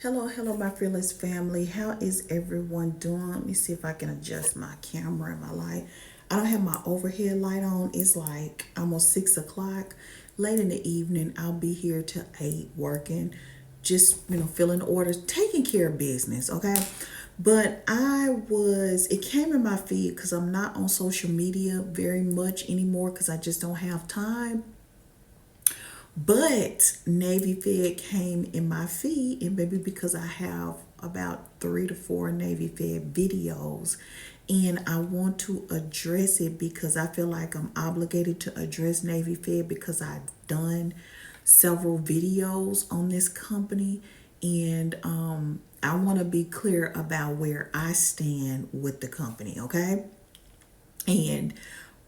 Hello, my fearless family. How is everyone doing? Let me see if I can adjust my camera and my light. I don't have my overhead light on. It's like almost 6 o'clock. Late in the evening, I'll be here till 8 working, just filling orders, taking care of business. Okay. But it came in my feed because I'm not on social media very much anymore because I just don't have time. But Navy Fed came in my feed, and maybe because I have about 3 to 4 Navy Fed videos, and I want to address it because I feel like I'm obligated to address Navy Fed because I've done several videos on this company, and I want to be clear about where I stand with the company, okay? And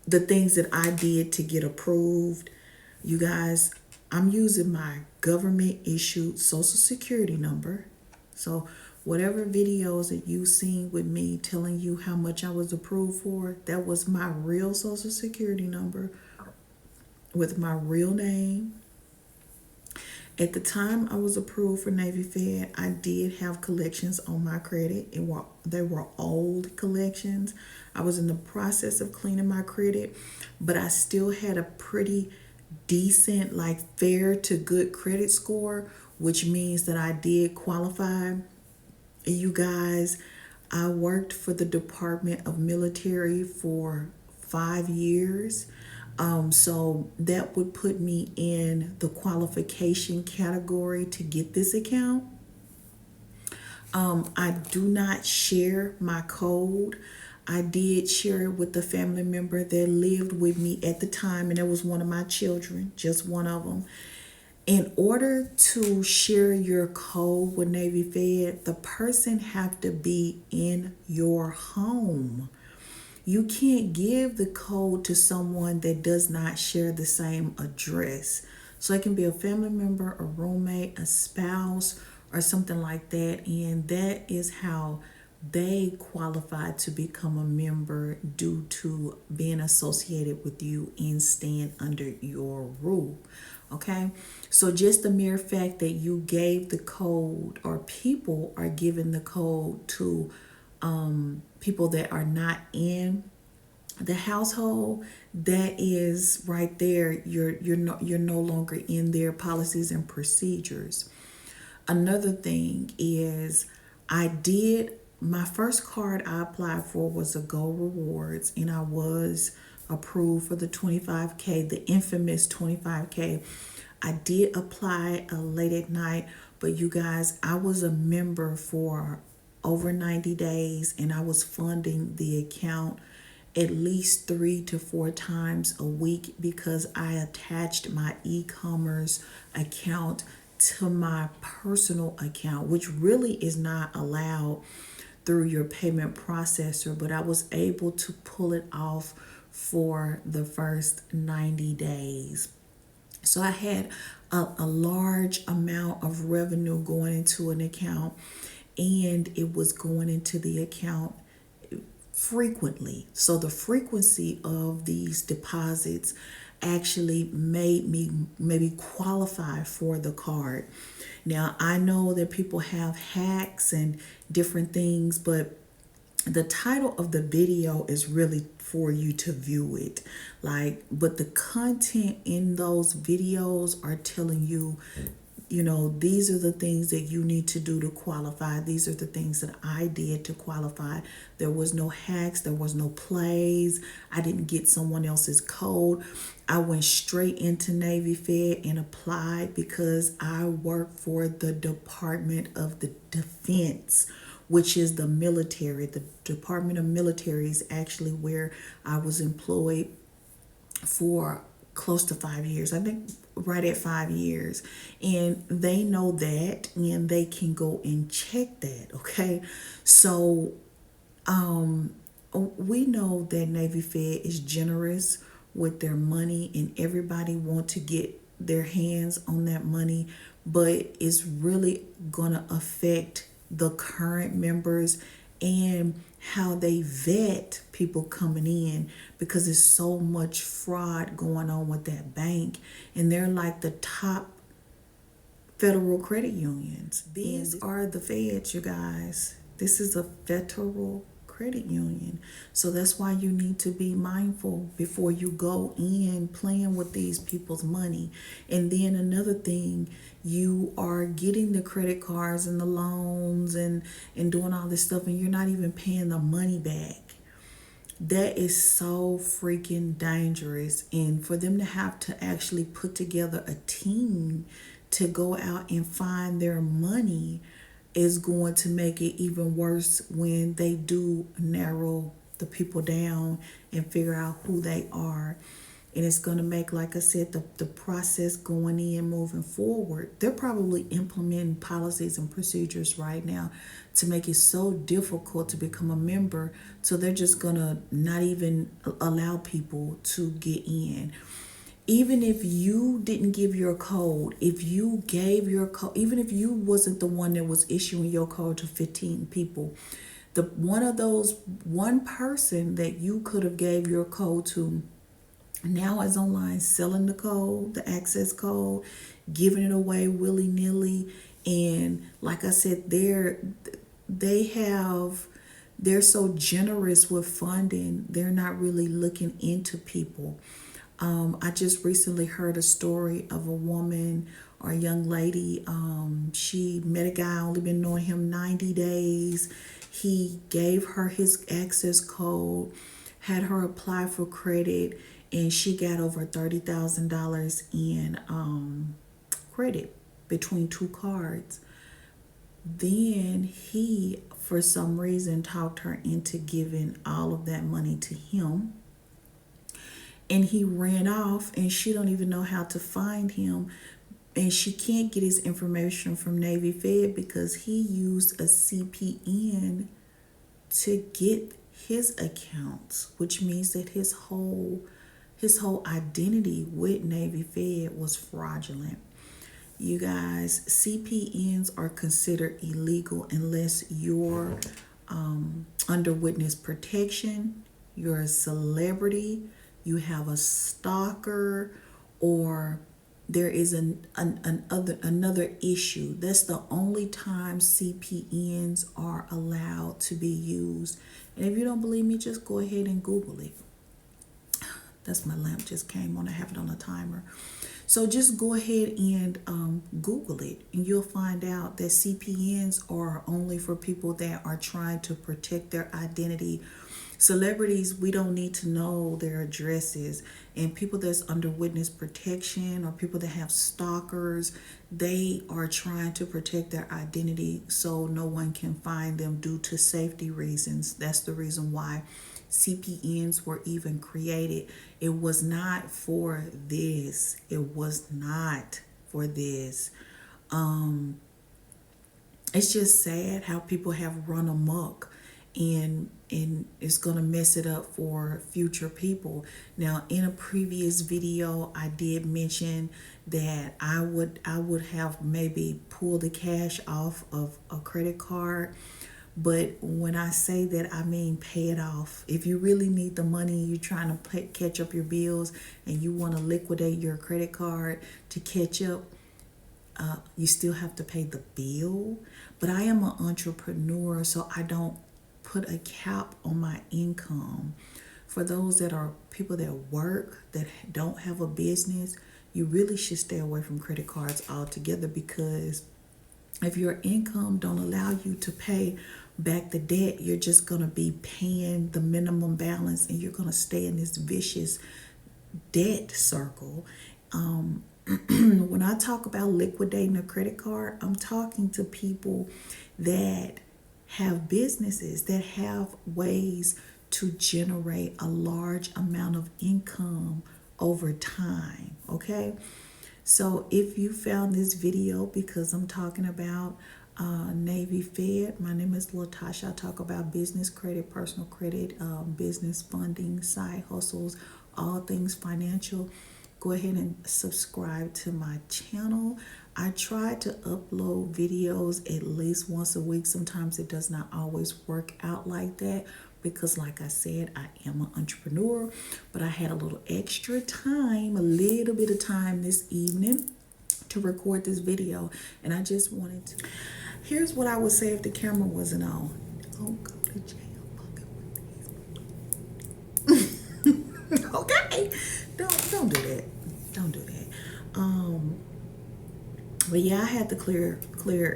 the things that I did to get approved. You guys, I'm using my government issued social security number. So whatever videos that you seen with me telling you how much I was approved for, that was my real social security number with my real name. At the time I was approved for Navy Fed, I did have collections on my credit. They were old collections. I was in the process of cleaning my credit, but I still had a pretty decent, like fair to good credit score, which means that I did qualify. You guys, I worked for the Department of Military for 5 years. So that would put me in the qualification category to get this account. I do not share my code. I did share it with the family member that lived with me at the time, and it was one of my children, just one of them. In order to share your code with Navy Fed, the person have to be in your home. You can't give the code to someone that does not share the same address. So it can be a family member, a roommate, a spouse, or something like that. And that is how they qualify to become a member due to being associated with you and staying under your roof. Okay, so just the mere fact that you gave the code, or people are giving the code to people that are not in the household, that is right there. You're no longer in their policies and procedures. Another thing is, I did my first card I applied for was a Go Rewards, and I was approved for the 25K, the infamous 25K. I did apply late at night, but you guys, I was a member for over 90 days, and I was funding the account at least 3 to 4 times a week because I attached my e-commerce account to my personal account, which really is not allowed through your payment processor, but I was able to pull it off for the first 90 days. So I had a large amount of revenue going into an account, and it was going into the account frequently. So the frequency of these deposits actually made me maybe qualify for the card. Now, I know that people have hacks and different things, but the title of the video is really for you to view it. But the content in those videos are telling you, these are the things that you need to do to qualify. These are the things that I did to qualify. There was no hacks, there was no plays. I didn't get someone else's code. I went straight into Navy Fed and applied because I work for the Department of the Defense, which is the military. The Department of Military is actually where I was employed for close to 5 years. I think right at 5 years. And they know that, and they can go and check that. Okay. So we know that Navy Fed is generous with their money, and everybody want to get their hands on that money, but it's really gonna affect the current members and how they vet people coming in, because there's so much fraud going on with that bank, and they're like the top federal credit unions. These are the feds, you guys. This is a federal credit union. So that's why you need to be mindful before you go in playing with these people's money. And then another thing, you are getting the credit cards and the loans and doing all this stuff, and you're not even paying the money back. That is so freaking dangerous. And for them to have to actually put together a team to go out and find their money is going to make it even worse when they do narrow the people down and figure out who they are. And it's going to make, like I said, the process going in, moving forward. They're probably implementing policies and procedures right now to make it so difficult to become a member. So they're just going to not even allow people to get in. Even if you didn't give your code, if you gave your code, even if you wasn't the one that was issuing your code to 15 people, one person that you could have gave your code to now is online selling the code, the access code, giving it away willy-nilly. And like I said, they're so generous with funding, they're not really looking into people. I just recently heard a story of a woman or a young lady. She met a guy, only been knowing him 90 days. He gave her his access code, had her apply for credit, and she got over $30,000 in credit between two cards. Then he, for some reason, talked her into giving all of that money to him. And he ran off, and she don't even know how to find him. And she can't get his information from Navy Fed because he used a CPN to get his accounts, which means that his whole identity with Navy Fed was fraudulent. You guys, CPNs are considered illegal unless you're under witness protection, you're a celebrity, you have a stalker, or there is another issue. That's the only time CPNs are allowed to be used. And if you don't believe me, just go ahead and Google it. That's my lamp just came on. I have it on a timer. So just go ahead and Google it, and you'll find out that CPNs are only for people that are trying to protect their identity. Celebrities, we don't need to know their addresses. And people that's under witness protection or people that have stalkers, they are trying to protect their identity so no one can find them due to safety reasons. That's the reason why CPNs were even created. It was not for this. It was not for this. It's just sad how people have run amok, and it's going to mess it up for future people. Now, in a previous video, I did mention that I would have maybe pulled the cash off of a credit card. But when I say that, I mean pay it off. If you really need the money, you're trying to catch up your bills, and you want to liquidate your credit card to catch up, you still have to pay the bill. But I am an entrepreneur, so I don't put a cap on my income. For those that are people that work, that don't have a business, you really should stay away from credit cards altogether, because if your income don't allow you to pay back the debt, you're just going to be paying the minimum balance, and you're going to stay in this vicious debt circle. When I talk about liquidating a credit card, I'm talking to people that have businesses, that have ways to generate a large amount of income over time. Okay, so if you found this video because I'm talking about Navy Fed, my name is Latasha. I talk about business credit, personal credit, business funding, side hustles, all things financial. Go ahead and subscribe to my channel. I try to upload videos at least once a week. Sometimes it does not always work out like that because, like I said, I am an entrepreneur, but I had a little extra time, a little bit of time this evening to record this video, and I just wanted to. Here's what I would say if the camera wasn't on. Don't go to jail fucking with these. Okay, don't do that. Don't do that. But yeah, I had to clear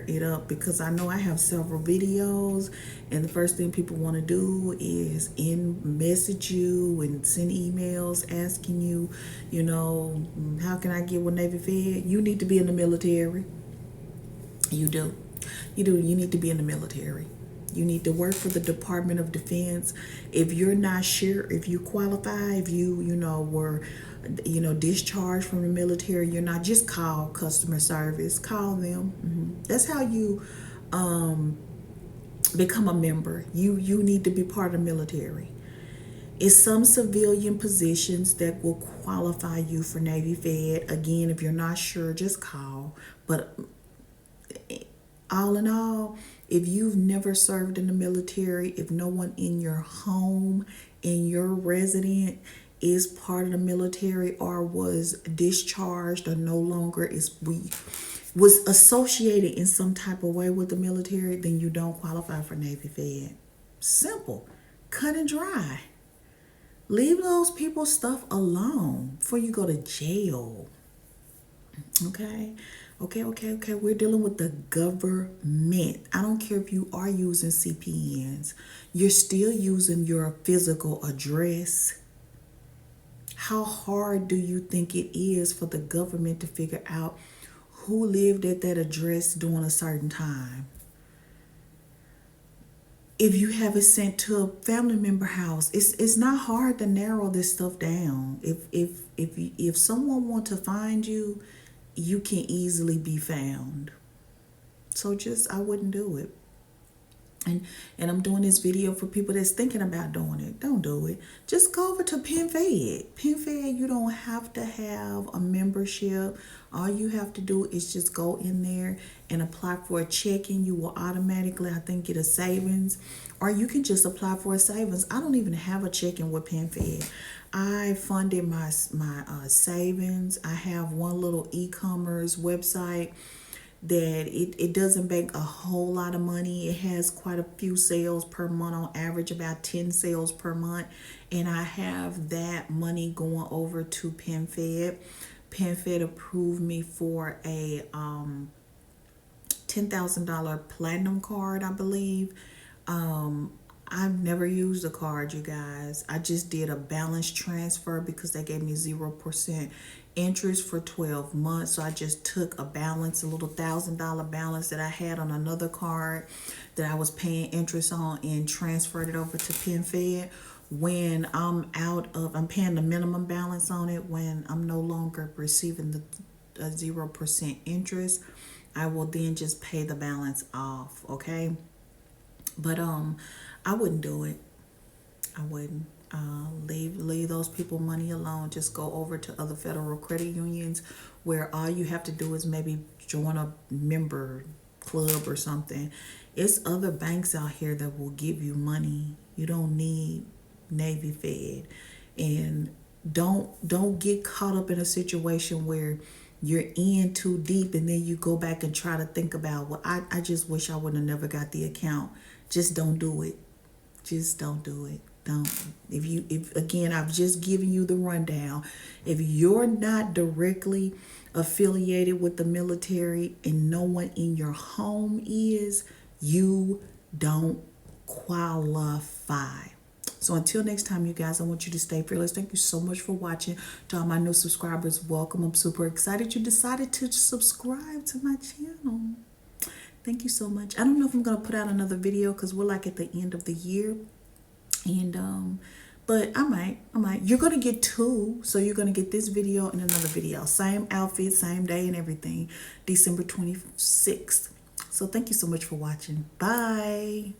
it up because I know I have several videos, and the first thing people want to do is message you and send emails asking you, you know, how can I get with Navy Fed? You need to be in the military. You do. You need to be in the military. You need to work for the Department of Defense. If you're not sure if you qualify, if you were discharged from the military, you're not, just call customer service. Call them. That's how you become a member. You need to be part of the military. It's some civilian positions that will qualify you for Navy Fed. Again, if you're not sure, just call. But all in all, if you've never served in the military, if no one in your home, in your resident is part of the military or was discharged or no longer was associated in some type of way with the military, then you don't qualify for Navy Fed. Simple, cut and dry. Leave those people's stuff alone before you go to jail. Okay. We're dealing with the government. I don't care if you are using CPNs. You're still using your physical address. How hard do you think it is for the government to figure out who lived at that address during a certain time? If you have it sent to a family member house, it's not hard to narrow this stuff down. If someone wants to find you, you can easily be found. So I wouldn't do it. And I'm doing this video for people that's thinking about doing it. Don't do it. Just go over to PenFed. PenFed, you don't have to have a membership. All you have to do is just go in there and apply for a check-in. You will automatically, I think, get a savings. Or you can just apply for a savings. I don't even have a check-in with PenFed. I funded my savings. I have one little e-commerce website that it doesn't make a whole lot of money. It has quite a few sales per month, on average about 10 sales per month, and I have that money going over to PenFed. PenFed approved me for a $10,000 platinum card, I believe. I've never used a card, you guys. I just did a balance transfer because they gave me 0% interest for 12 months. So I just took a balance, a little $1,000 balance that I had on another card that I was paying interest on, and transferred it over to PenFed. When I'm paying the minimum balance on it, when I'm no longer receiving the 0% interest, I will then just pay the balance off, okay? But I wouldn't do it. I wouldn't. Leave those people money alone. Just go over to other federal credit unions where all you have to do is maybe join a member club or something. It's other banks out here that will give you money. You don't need Navy Fed. And don't get caught up in a situation where you're in too deep and then you go back and try to think about, well, I just wish I would have never got the account. Just don't do it. Just don't do it. Don't. If again, I've just given you the rundown. If you're not directly affiliated with the military and no one in your home is, you don't qualify. So until next time, you guys, I want you to stay fearless. Thank you so much for watching. To all my new subscribers, welcome. I'm super excited you decided to subscribe to my channel. Thank you so much. I don't know if I'm going to put out another video because we're like at the end of the year. And, but I might. You're going to get two. So you're going to get this video and another video. Same outfit, same day and everything. December 26th. So thank you so much for watching. Bye.